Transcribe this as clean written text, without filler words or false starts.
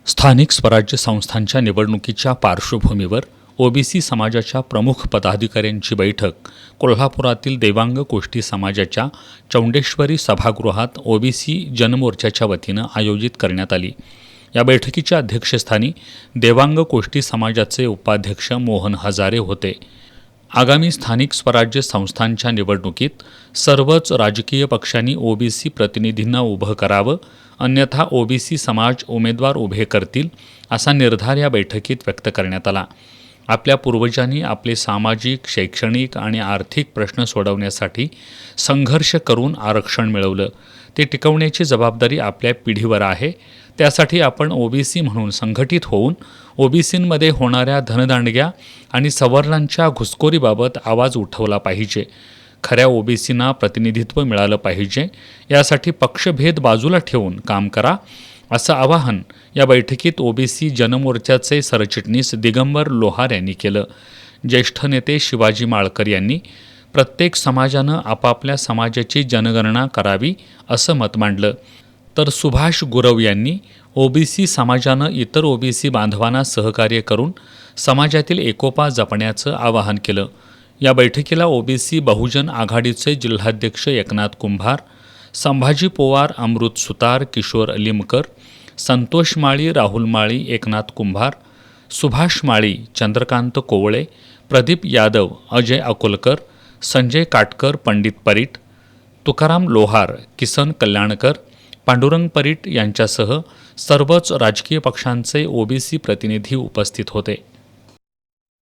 स्थानिक स्वराज्य संस्थांच्या निवडणुकीच्या पार्श्वभूमीवर ओबीसी समाजाच्या प्रमुख पदाधिकाऱ्यांची बैठक कोल्हापुरातील देवांग कोष्टी समाजाच्या चौंडेश्वरी सभागृहात ओबीसी जनमोर्चाच्या वतीनं आयोजित करण्यात आली। या बैठकीच्या अध्यक्षस्थानी देवांग कोष्टी समाजाचे उपाध्यक्ष मोहन हजारे होते। आगामी स्थानिक स्वराज्य संस्थांच्या निवडणुकीत सर्वच राजकीय पक्षांनी ओबीसी प्रतिनिधींना उभं करावं, अन्यथा ओबीसी समाज उमेदवार उभे करतील असा निर्धार या बैठकीत व्यक्त करण्यात आला। आपल्या पूर्वजांनी आपले सामाजिक, शैक्षणिक आणि आर्थिक प्रश्न सोडवण्यासाठी संघर्ष करून आरक्षण मिळवलं। ते टिकवण्याची जबाबदारी आपल्या पिढीवर आहे। त्यासाठी आपण ओबीसी म्हणून संघटित होऊन ओबीसींमध्ये होणाऱ्या धनदांडग्या आणि सवर्णांच्या घुसखोरीबाबत आवाज उठवला पाहिजे। खऱ्या ओबीसींना प्रतिनिधित्व मिळालं पाहिजे। यासाठी पक्षभेद बाजूला ठेवून काम करा, असं आवाहन या बैठकीत ओबीसी जनमोर्चाचे सरचिटणीस दिगंबर लोहार यांनी केलं। ज्येष्ठ नेते शिवाजी माळकर यांनी प्रत्येक समाजानं आपापल्या समाजाची जनगणना करावी असं मत मांडलं, तर सुभाष गुरव यांनी ओबीसी समाजानं इतर ओबीसी बांधवांना सहकार्य करून समाजातील एकोपा जपण्याचं आवाहन केलं। या बैठकीला ओबीसी बहुजन आघाडीचे जिल्हाध्यक्ष एकनाथ कुंभार, संभाजी पोवार, अमृत सुतार, किशोर लिमकर, संतोष माळी, राहुल माळी, एकनाथ कुंभार, सुभाष माळी, चंद्रकांत कोवळे, प्रदीप यादव, अजय अकोलकर, संजय काटकर, पंडित परीट, तुकाराम लोहार, किसन कल्याणकर, पांडुरंग परीट यांच्यासह सर्वच राजकीय पक्षांचे ओबीसी प्रतिनिधी उपस्थित होते।